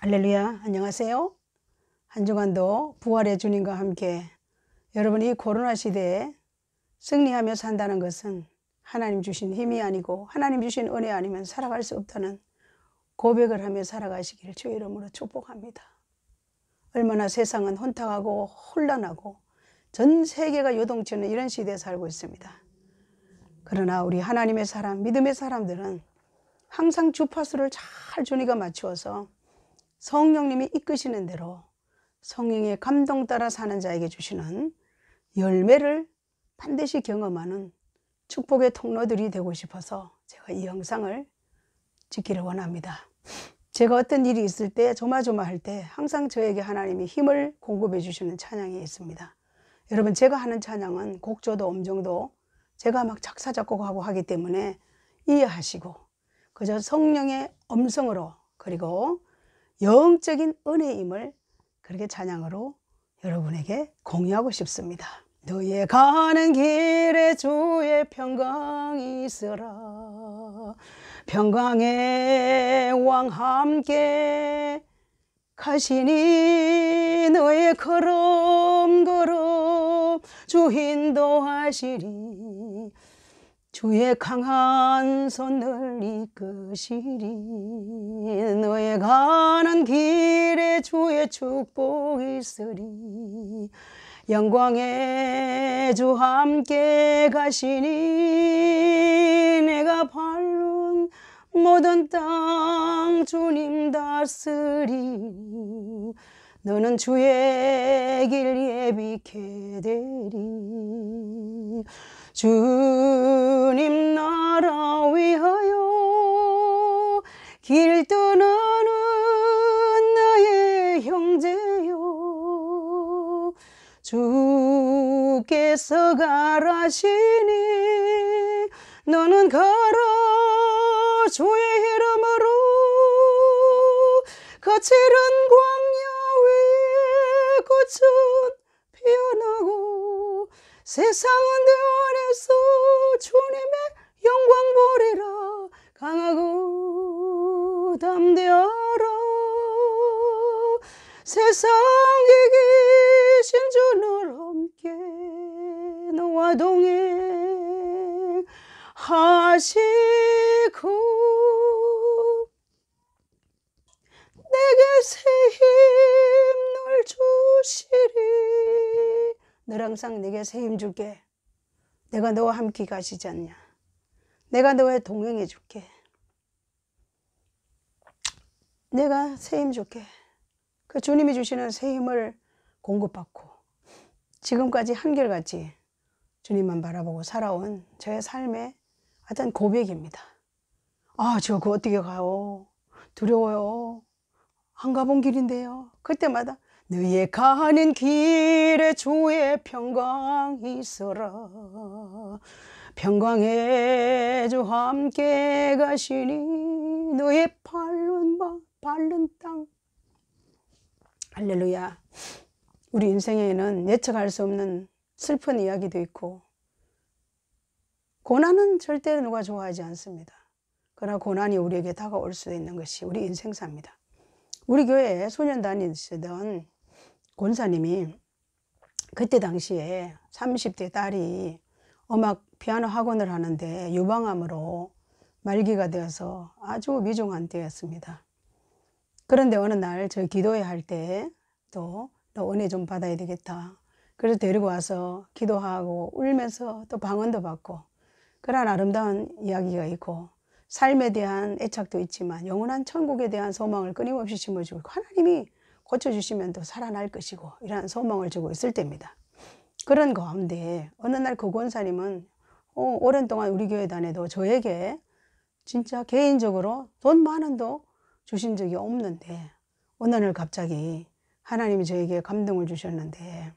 할렐루야, 안녕하세요. 한 주간도 부활의 주님과 함께 여러분이 코로나 시대에 승리하며 산다는 것은 하나님 주신 힘이 아니고 하나님 주신 은혜 아니면 살아갈 수 없다는 고백을 하며 살아가시기를 주의 이름으로 축복합니다. 얼마나 세상은 혼탁하고 혼란하고 전 세계가 요동치는 이런 시대에 살고 있습니다. 그러나 우리 하나님의 사람, 믿음의 사람들은 항상 주파수를 잘 주님과 맞추어서 성령님이 이끄시는 대로 성령의 감동 따라 사는 자에게 주시는 열매를 반드시 경험하는 축복의 통로들이 되고 싶어서 제가 이 영상을 찍기를 원합니다. 제가 어떤 일이 있을 때 조마조마할 때 항상 저에게 하나님이 힘을 공급해 주시는 찬양이 있습니다. 여러분, 제가 하는 찬양은 곡조도 음정도 제가 막 작사 작곡하고 하기 때문에 이해하시고 그저 성령의 음성으로 그리고 영적인 은혜임을 그렇게 찬양으로 여러분에게 공유하고 싶습니다. 너의 가는 길에 주의 평강이 있으라. 평강의 왕 함께 가시니 너의 걸음걸음 주 인도하시리. 주의 강한 손을 이끄시리. 너의 가는 길에 주의 축복이 있으리. 영광의 주 함께 가시니 내가 밟는 모든 땅 주님 다스리니. 너는 주의 길 예비케 되리. 주님 나라 위하여 길 떠나는 나의 형제여, 주께서 가라시니 너는 가라. 주의 이름으로 거칠은 광야 위에 꽃은 피어나고 세상은 내 안에서 주님의 영광 보리라. 강하고 담대하라. 세상 이기신 주 늘 함께 너와 동행하시고 내게 새 힘 늘 주시리. 늘 항상 내게 새 힘 줄게. 내가 너와 함께 가시지 않냐. 내가 너와 동행해 줄게. 내가 새 힘 줄게. 그 주님이 주시는 새 힘을 공급받고 지금까지 한결같이 주님만 바라보고 살아온 저의 삶의 어떤 고백입니다. 아, 저 그 어떻게 가요? 두려워요. 안 가본 길인데요. 그때마다 너의 가는 길에 주의 평강이 있어라. 평강의 주 함께 가시니 너의 밟는 땅. 할렐루야. 우리 인생에는 예측할 수 없는 슬픈 이야기도 있고 고난은 절대 누가 좋아하지 않습니다. 그러나 고난이 우리에게 다가올 수 있는 것이 우리 인생사입니다. 우리 교회에 소년 다니시던 권사님이 그때 당시에 30대 딸이 음악 피아노 학원을 하는데 유방암으로 말기가 되어서 아주 미중한 때였습니다. 그런데 어느 날 저 기도회 할 때 또 너 은혜 좀 받아야 되겠다. 그래서 데리고 와서 기도하고 울면서 또 방언도 받고 그런 아름다운 이야기가 있고 삶에 대한 애착도 있지만 영원한 천국에 대한 소망을 끊임없이 심어주고 하나님이 고쳐주시면 또 살아날 것이고 이런 소망을 주고 있을 때입니다. 그런 가운데 어느 날 그 권사님은 오랜 동안 우리 교회 다녀도 저에게 진짜 개인적으로 돈 만 원도 주신 적이 없는데 어느 날 갑자기 하나님이 저에게 감동을 주셨는데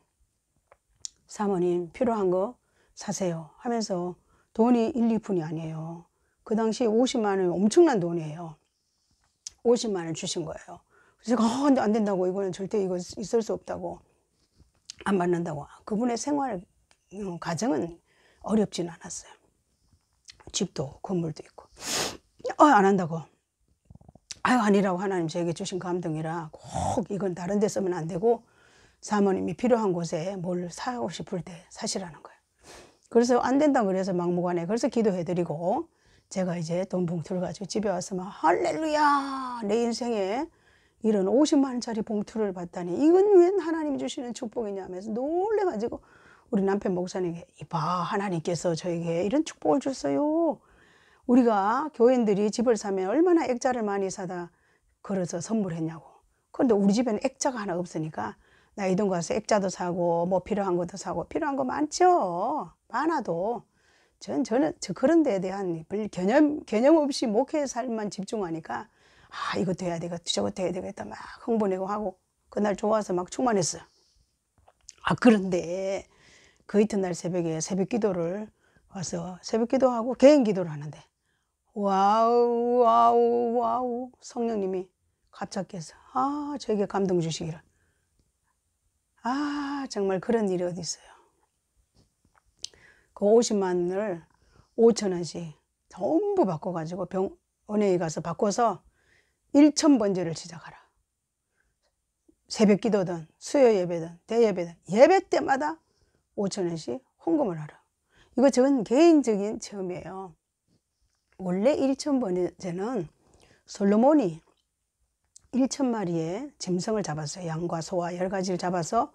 사모님 필요한 거 사세요 하면서 돈이 1, 2푼이 아니에요. 그 당시 50만 원이 엄청난 돈이에요. 50만 원을 주신 거예요. 그래서 제가 안 된다고, 이거는 절대 이거 있을 수 없다고, 안 받는다고. 그분의 생활 가정은 어렵진 않았어요. 집도 건물도 있고. 안 한다고. 아유, 아니라고. 하나님 저에게 주신 감동이라 꼭 이건 다른 데 쓰면 안 되고 사모님이 필요한 곳에 뭘 사고 싶을 때 사시라는 거예요. 그래서 안 된다 그래서 막무가내 그래서 기도해드리고 제가 이제 돈 봉투를 가지고 집에 와서 막 할렐루야, 내 인생에 이런 50만 원짜리 봉투를 받다니 이건 왜 하나님이 주시는 축복이냐 하면서 놀래가지고 우리 남편 목사님에게, 이봐, 하나님께서 저에게 이런 축복을 줬어요. 우리가 교인들이 집을 사면 얼마나 액자를 많이 사다 걸어서 선물했냐고. 그런데 우리 집에는 액자가 하나 없으니까 나 이 돈 가서 액자도 사고 뭐 필요한 것도 사고, 필요한 거 많죠. 많아도 저는 그런 데에 대한 개념 없이 목회 삶만 집중하니까 아, 이것도 해야 되겠다, 저것도 해야 되겠다 막 흥분하고 하고 그날 좋아서 막 충만했어요. 아, 그런데 그 이튿날 새벽에 새벽 기도를 와서 새벽 기도하고 개인 기도를 하는데 와우 와우 와우, 성령님이 갑자기서 아, 저에게 감동 주시기를. 아, 정말 그런 일이 어디 있어요. 그 50만 원을 5천 원씩 전부 바꿔가지고 은행에 가서 바꿔서 1000번제를 시작하라. 새벽 기도든 수요 예배든 대예배든 예배 때마다 5천 원씩 헌금을 하라. 이거 저는 개인적인 체험이에요. 원래 1000번제는 솔로몬이 1000마리의 짐승을 잡았어요. 양과 소와 여러 가지를 잡아서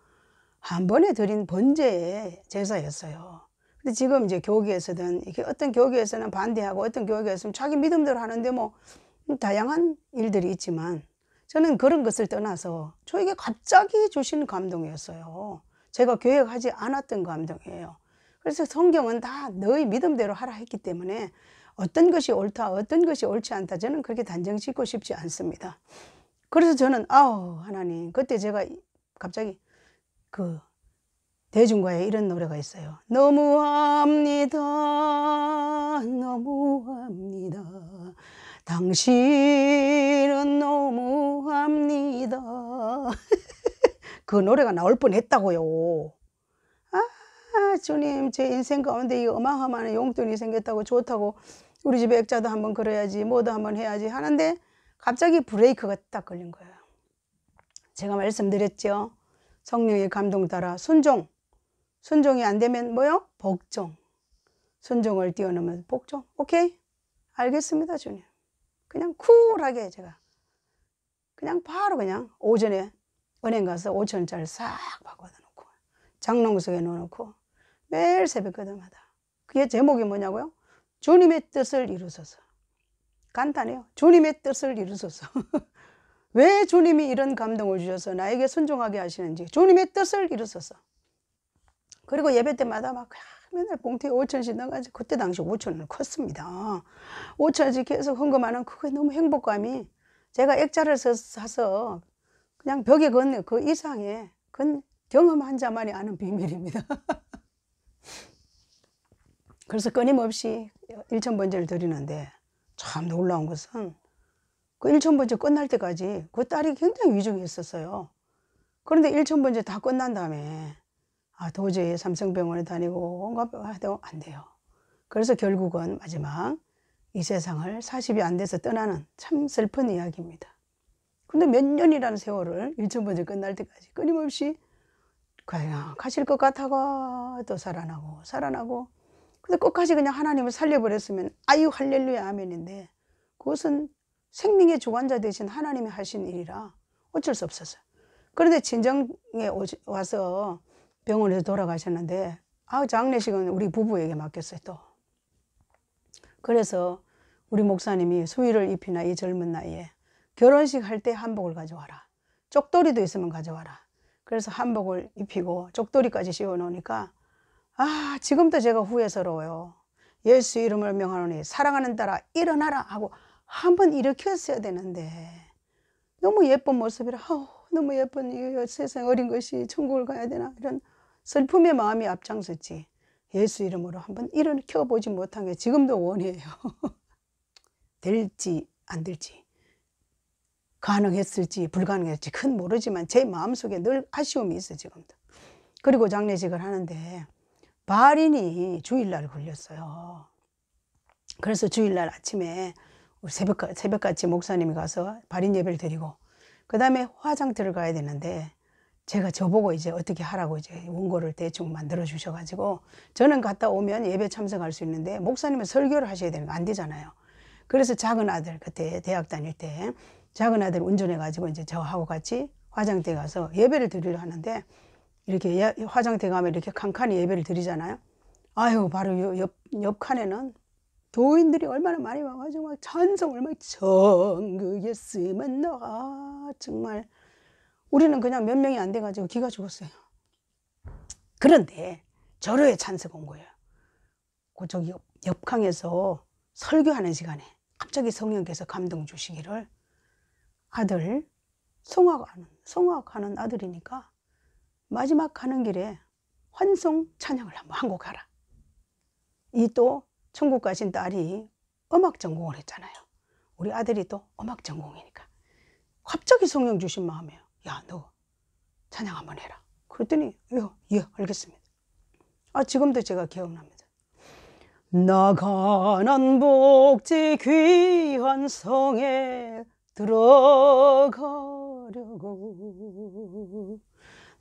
한 번에 드린 번제의 제사였어요. 근데 지금 이제 교계에서든 이게 어떤 교계에서는 반대하고 어떤 교계에서는 자기 믿음대로 하는데 뭐 다양한 일들이 있지만 저는 그런 것을 떠나서 저에게 갑자기 주신 감동이었어요. 제가 계획하지 않았던 감동이에요. 그래서 성경은 다 너희 믿음대로 하라 했기 때문에 어떤 것이 옳다, 어떤 것이 옳지 않다, 저는 그렇게 단정 짓고 싶지 않습니다. 그래서 저는 아우 하나님, 그때 제가 갑자기 그 대중가에 이런 노래가 있어요. 너무합니다, 너무합니다, 당신은 너무합니다. 그 노래가 나올 뻔했다고요. 아, 주님, 제 인생 가운데 이 어마어마한 용돈이 생겼다고 좋다고 우리 집에 액자도 한번 걸어야지 뭐도 한번 해야지 하는데 갑자기 브레이크가 딱 걸린 거예요. 제가 말씀드렸죠. 성령의 감동 따라 순종이 안 되면 뭐요? 복종. 순종을 뛰어넘으면 복종. 오케이, 알겠습니다 주님. 그냥 쿨하게 제가 그냥 바로 그냥 오전에 은행 가서 5천 원짜리 싹 바꿔다 놓고 장롱속에 넣어놓고 매일 새벽 기도마다. 그게 제목이 뭐냐고요? 주님의 뜻을 이루소서. 간단해요. 주님의 뜻을 이루소서. 왜 주님이 이런 감동을 주셔서 나에게 순종하게 하시는지 주님의 뜻을 이루소서. 그리고 예배 때마다 막 맨날 봉투에 5천원씩 넣어가지고, 그때 당시 5천원은 컸습니다. 5천원씩 계속 헌금하는 그게 너무 행복감이, 제가 액자를 사서 그냥 벽에 걷는 그 이상의, 그건 경험한 자만이 아는 비밀입니다. 그래서 끊임없이 1000번제를 드리는데 참 놀라운 것은 그 1000번제 끝날 때까지 그 딸이 굉장히 위중했었어요. 그런데 1000번제 다 끝난 다음에 아, 도저히 삼성병원에 다니고 온갖 해도 안 돼요. 그래서 결국은 마지막 이 세상을 40이 안 돼서 떠나는 참 슬픈 이야기입니다. 근데 몇 년이라는 세월을 1000번째 끝날 때까지 끊임없이 그냥 가실 것 같다가 또 살아나고 근데 끝까지 그냥 하나님을 살려버렸으면 아유 할렐루야 아멘인데 그것은 생명의 주관자 되신 하나님이 하신 일이라 어쩔 수 없었어요. 그런데 친정에 와서 병원에서 돌아가셨는데 아, 장례식은 우리 부부에게 맡겼어요 또. 그래서 우리 목사님이 수의를 입히나 이 젊은 나이에 결혼식 할 때 한복을 가져와라, 쪽도리도 있으면 가져와라. 그래서 한복을 입히고 쪽도리까지 씌워 놓으니까 아, 지금도 제가 후회스러워요. 예수 이름을 명하노니 사랑하는 딸아 일어나라 하고 한번 일으켰어야 되는데 너무 예쁜 모습이라 너무 예쁜 이 세상 어린 것이 천국을 가야 되나 이런 슬픔의 마음이 앞장섰지 예수 이름으로 한번 일으켜보지 못한 게 지금도 원해요. 될지 안 될지, 가능했을지 불가능했을지 그건 모르지만 제 마음속에 늘 아쉬움이 있어요 지금도. 그리고 장례식을 하는데 발인이 주일날 걸렸어요. 그래서 주일날 아침에 우리 새벽같이 목사님이 가서 발인 예배를 드리고, 그 다음에 화장터를 가야 되는데, 제가 저보고 이제 어떻게 하라고 이제 원고를 대충 만들어 주셔가지고, 저는 갔다 오면 예배 참석할 수 있는데, 목사님은 설교를 하셔야 되는 거 안 되잖아요. 그래서 작은 아들, 그때 대학 다닐 때, 작은 아들 운전해가지고 이제 저하고 같이 화장대 가서 예배를 드리려 하는데, 이렇게 화장대 가면 이렇게 칸칸이 예배를 드리잖아요. 아유, 바로 옆 칸에는 교인들이 얼마나 많이 와가지고 막 찬송을 막 정극에 쓰면 너가 정말 우리는 그냥 몇 명이 안 돼가지고 기가 죽었어요. 그런데 절호의 찬스가 온 거예요. 저기 옆강에서 설교하는 시간에 갑자기 성령께서 감동 주시기를 아들 성악하는 아들이니까 마지막 가는 길에 환송 찬양을 한번 한 곡 하라. 이 또 천국 가신 딸이 음악 전공을 했잖아요. 우리 아들이 또 음악 전공이니까 갑자기 성령 주신 마음이에요. 야, 너 찬양 한번 해라. 그랬더니 예, 알겠습니다. 지금도 제가 기억납니다. 나가는 복지 귀한 성에 들어가려고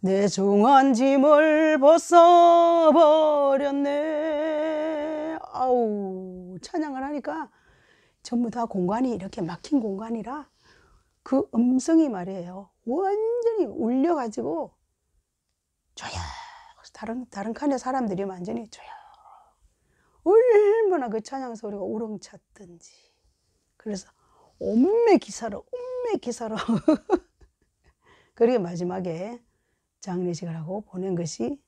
내 중한 짐을 벗어버렸네. 아우, 찬양을 하니까 전부 다 공간이 이렇게 막힌 공간이라 그 음성이 말이에요. 완전히 울려가지고 조용. 다른 칸의 사람들이 완전히 조용. 얼마나 그 찬양 소리가 우렁찼던지. 그래서 온매 기사로 그리고 마지막에 장례식을 하고 보낸 것이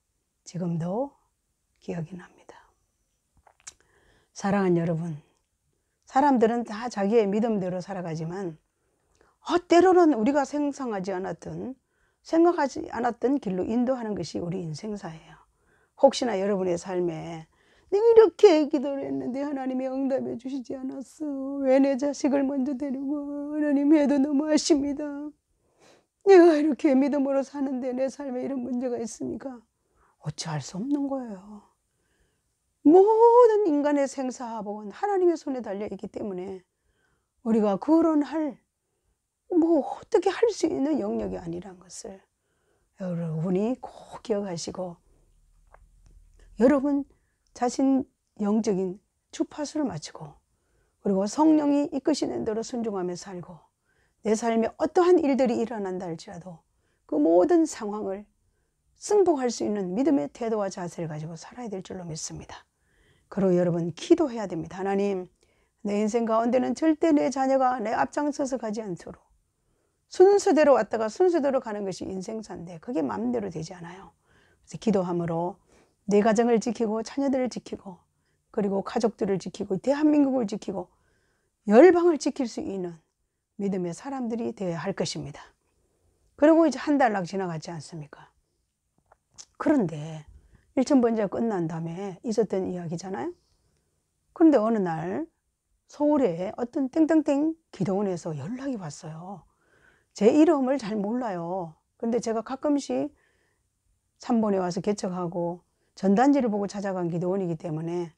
지금도 기억이 납니다. 사랑하는 여러분, 사람들은 다 자기의 믿음대로 살아가지만 때로는 우리가 생각하지 않았던 길로 인도하는 것이 우리 인생사예요. 혹시나 여러분의 삶에 내가 이렇게 기도를 했는데 하나님이 응답해 주시지 않았어. 왜 내 자식을 먼저 데리고 하나님 해도 너무 아십니다. 내가 이렇게 믿음으로 사는데 내 삶에 이런 문제가 있습니까? 어찌할 수 없는 거예요. 모든 인간의 생사화복은 하나님의 손에 달려있기 때문에 우리가 어떻게 할 수 있는 영역이 아니란 것을 여러분이 꼭 기억하시고, 여러분 자신 영적인 주파수를 맞추고, 그리고 성령이 이끄시는 대로 순종하며 살고, 내 삶에 어떠한 일들이 일어난다 할지라도 그 모든 상황을 승복할 수 있는 믿음의 태도와 자세를 가지고 살아야 될 줄로 믿습니다. 그리고 여러분 기도해야 됩니다. 하나님, 내 인생 가운데는 절대 내 자녀가 내 앞장서서 가지 않도록 순서대로 왔다가 순서대로 가는 것이 인생사인데 그게 마음대로 되지 않아요. 그래서 기도함으로 내 가정을 지키고 자녀들을 지키고 그리고 가족들을 지키고 대한민국을 지키고 열방을 지킬 수 있는 믿음의 사람들이 되어야 할 것입니다. 그리고 이제 한 달락 지나갔지 않습니까? 그런데 일천번제가 끝난 다음에 있었던 이야기잖아요. 그런데 어느 날 서울에 어떤 땡땡땡 기도원에서 연락이 왔어요. 제 이름을 잘 몰라요. 그런데 제가 가끔씩 삼본에 와서 개척하고 전단지를 보고 찾아간 기도원이기 때문에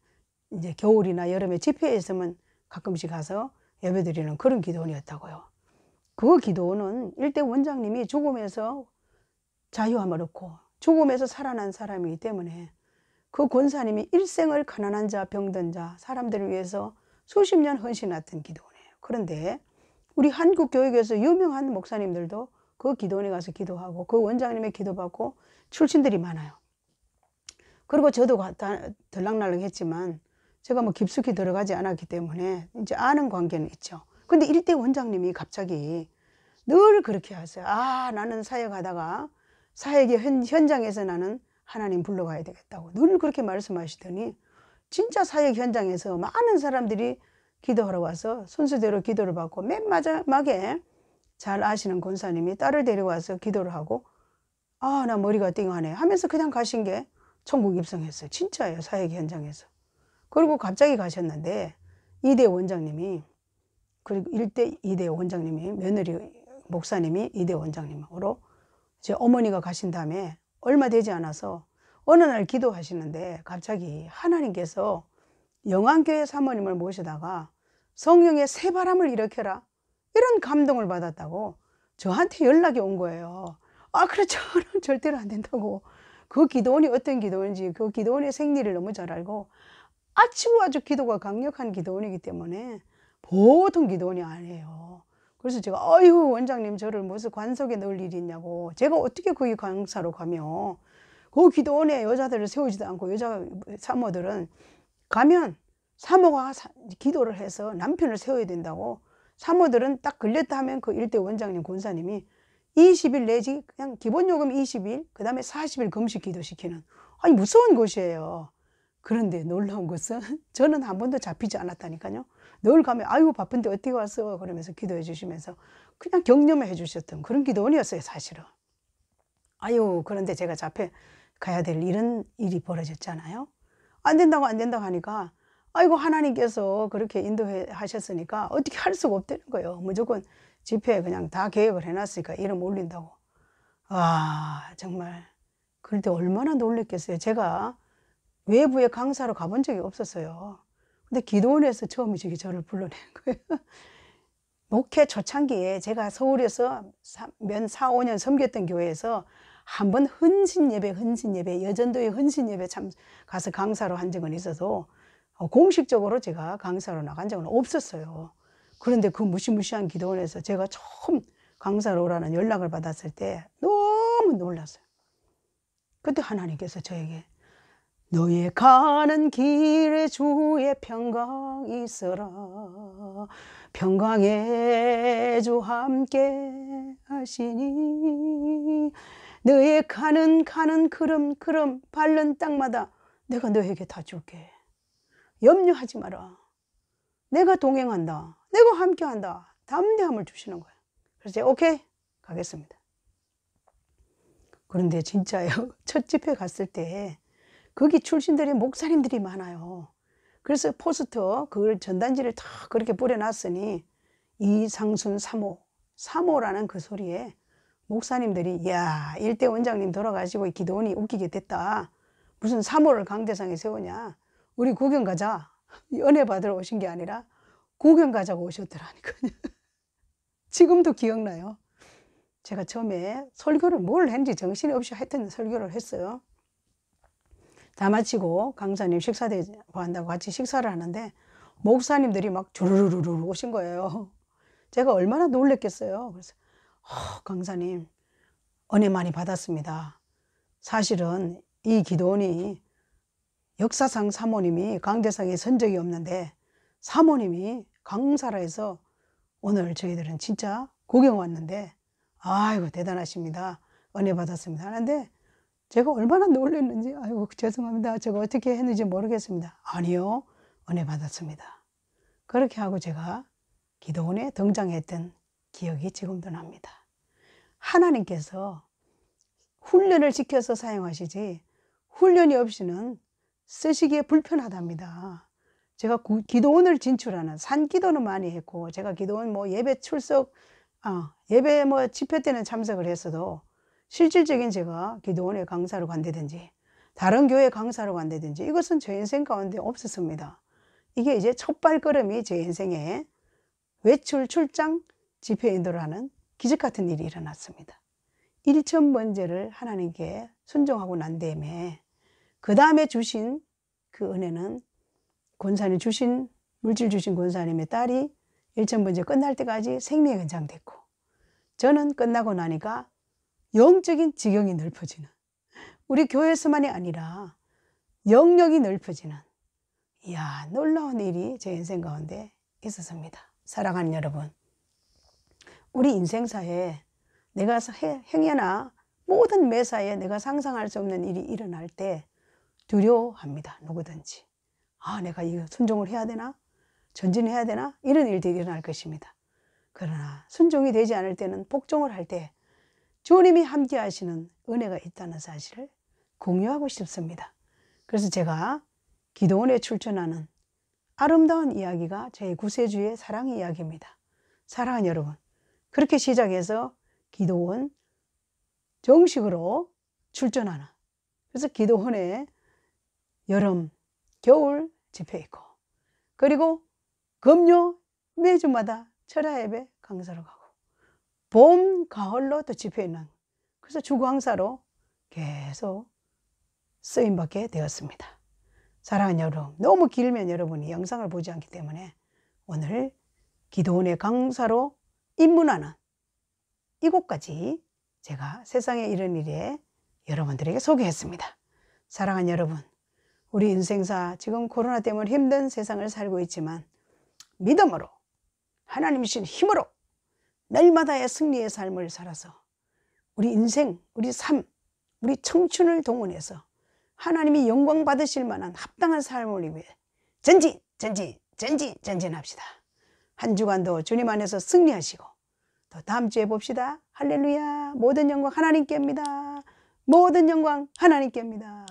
이제 겨울이나 여름에 집회에 있으면 가끔씩 가서 예배드리는 그런 기도원이었다고요. 그 기도원은 일대 원장님이 죽음에서 자유함을 얻고 죽음에서 살아난 사람이기 때문에 그 권사님이 일생을 가난한 자, 병든 자, 사람들을 위해서 수십 년 헌신했던 기도원이에요. 그런데 우리 한국 교육에서 유명한 목사님들도 그 기도원에 가서 기도하고 그 원장님의 기도받고 출신들이 많아요. 그리고 저도 들락날락 했지만 제가 뭐 깊숙이 들어가지 않았기 때문에 이제 아는 관계는 있죠. 근데 일대 원장님이 갑자기 늘 그렇게 하세요. 나는 사역하다가 사역의 현장에서 나는 하나님 불러가야 되겠다고 늘 그렇게 말씀하시더니 진짜 사역 현장에서 많은 사람들이 기도하러 와서 순서대로 기도를 받고 맨 마지막에 잘 아시는 권사님이 딸을 데려와서 기도를 하고 나 머리가 띵하네 하면서 그냥 가신 게 천국 입성했어요. 진짜예요. 사역 현장에서. 그리고 갑자기 가셨는데 이대 원장님이 그리고 1대 2대 원장님이 며느리 목사님이 2대 원장님으로 이제 어머니가 가신 다음에 얼마 되지 않아서 어느 날 기도하시는데 갑자기 하나님께서 영안교회 사모님을 모시다가 성령의 새바람을 일으켜라. 이런 감동을 받았다고 저한테 연락이 온 거예요. 아, 그래, 저는 절대로 안 된다고. 그 기도원이 어떤 기도원인지 그 기도원의 생리를 너무 잘 알고 아주 기도가 강력한 기도원이기 때문에 보통 기도원이 아니에요. 그래서 제가 아유, 원장님 저를 무슨 관석에 넣을 일이 있냐고. 제가 어떻게 거기 강사로 가며 그 기도원에 여자들을 세우지도 않고 여자 사모들은 가면 사모가 기도를 해서 남편을 세워야 된다고. 사모들은 딱 걸렸다 하면 그 일대 원장님 권사님이 20일 내지 그냥 기본 요금 20일 그 다음에 40일 금식 기도시키는, 아니 무서운 곳이에요. 그런데 놀라운 것은 저는 한 번도 잡히지 않았다니까요. 늘 가면 아이고 바쁜데 어떻게 왔어 그러면서 기도해 주시면서 그냥 격려해 주셨던 그런 기도원이었어요 사실은. 아유, 그런데 제가 잡혀 가야 될 이런 일이 벌어졌잖아요. 안 된다고 하니까 아이고, 하나님께서 그렇게 인도하셨으니까 어떻게 할 수가 없다는 거예요. 무조건 집회에 그냥 다 계획을 해놨으니까 이름 올린다고. 아, 정말 그럴 때 얼마나 놀랬겠어요. 제가 외부에 강사로 가본 적이 없었어요. 근데 기도원에서 처음이지 저를 불러낸 거예요. 목회 초창기에 제가 서울에서 4, 5년 섬겼던 교회에서 한 번 헌신 예배, 여전도의 헌신 예배 참 가서 강사로 한 적은 있어도 공식적으로 제가 강사로 나간 적은 없었어요. 그런데 그 무시무시한 기도원에서 제가 처음 강사로 오라는 연락을 받았을 때 너무 놀랐어요. 그때 하나님께서 저에게 너의 가는 길에 주의 평강 있어라. 평강의 주 함께 하시니 너의 가는 걸음 밟는 땅마다 내가 너에게 다 줄게. 염려하지 마라. 내가 동행한다. 내가 함께한다. 담대함을 주시는 거예요. 그래서 제가 오케이 가겠습니다. 그런데 진짜요. 첫 집회 갔을 때 거기 출신들이 목사님들이 많아요. 그래서 포스터 그 전단지를 다 그렇게 뿌려놨으니 이상순 사모라는 그 소리에 목사님들이 야, 일대 원장님 돌아가시고 기도원이 웃기게 됐다. 무슨 사모를 강대상에 세우냐. 우리 구경 가자. 은혜 받으러 오신 게 아니라 구경 가자고 오셨더라니까요. 지금도 기억나요. 제가 처음에 설교를 뭘 했는지 정신이 없이 하여튼 설교를 했어요. 다 마치고 강사님 식사대고 한다고 같이 식사를 하는데 목사님들이 막 주르르르 오신 거예요. 제가 얼마나 놀랬겠어요. 그래서 강사님 은혜 많이 받았습니다. 사실은 이 기도원이 역사상 사모님이 강대상에 선 적이 없는데 사모님이 강사라 해서 오늘 저희들은 진짜 구경 왔는데 아이고 대단하십니다. 은혜 받았습니다. 하는데 제가 얼마나 놀랐는지 아이고 죄송합니다. 제가 어떻게 했는지 모르겠습니다. 아니요. 은혜 받았습니다. 그렇게 하고 제가 기도원에 등장했던 기억이 지금도 납니다. 하나님께서 훈련을 시켜서 사용하시지 훈련이 없이는 쓰시기에 불편하답니다. 제가 기도원을 진출하는 산기도는 많이 했고 제가 기도원 뭐 예배 출석 예배 뭐 집회 때는 참석을 했어도 실질적인 제가 기도원에 강사로 간다든지 다른 교회 강사로 간다든지 이것은 제 인생 가운데 없었습니다. 이게 이제 첫 발걸음이 제 인생에 외출 출장 집회 인도를 하는 기적 같은 일이 일어났습니다. 일천번제를 하나님께 순종하고 난 다음에 그 다음에 주신 그 은혜는 권사님 주신 물질 주신 권사님의 딸이 일천번제 끝날 때까지 생명이 연장됐고 저는 끝나고 나니까 영적인 지경이 넓어지는 우리 교회에서만이 아니라 영역이 넓어지는 이야 놀라운 일이 제 인생 가운데 있었습니다. 사랑하는 여러분, 우리 인생사에 내가 행여나 모든 매사에 내가 상상할 수 없는 일이 일어날 때 두려워합니다. 누구든지. 내가 이거 순종을 해야 되나? 전진해야 되나? 이런 일들이 일어날 것입니다. 그러나 순종이 되지 않을 때는 복종을 할 때 주님이 함께 하시는 은혜가 있다는 사실을 공유하고 싶습니다. 그래서 제가 기도원에 출전하는 아름다운 이야기가 제 구세주의 사랑 이야기입니다. 사랑하는 여러분, 그렇게 시작해서 기도원 정식으로 출전하는 그래서 기도원에 여름, 겨울 집회 있고 그리고 금요 매주마다 철야 예배 강사로 가고 봄, 가을로 또 집회에 난 그래서 주강사로 계속 쓰임받게 되었습니다. 사랑하는 여러분, 너무 길면 여러분이 영상을 보지 않기 때문에 오늘 기도원의 강사로 입문하는 이곳까지 제가 세상에 이런 일에 여러분들에게 소개했습니다. 사랑하는 여러분, 우리 인생사 지금 코로나 때문에 힘든 세상을 살고 있지만 믿음으로 하나님이 주신 힘으로 날마다의 승리의 삶을 살아서 우리 인생, 우리 삶, 우리 청춘을 동원해서 하나님이 영광 받으실 만한 합당한 삶을 위해 전진합시다. 한 주간도 주님 안에서 승리하시고 또 다음 주에 봅시다. 할렐루야. 모든 영광 하나님께입니다. 모든 영광 하나님께입니다.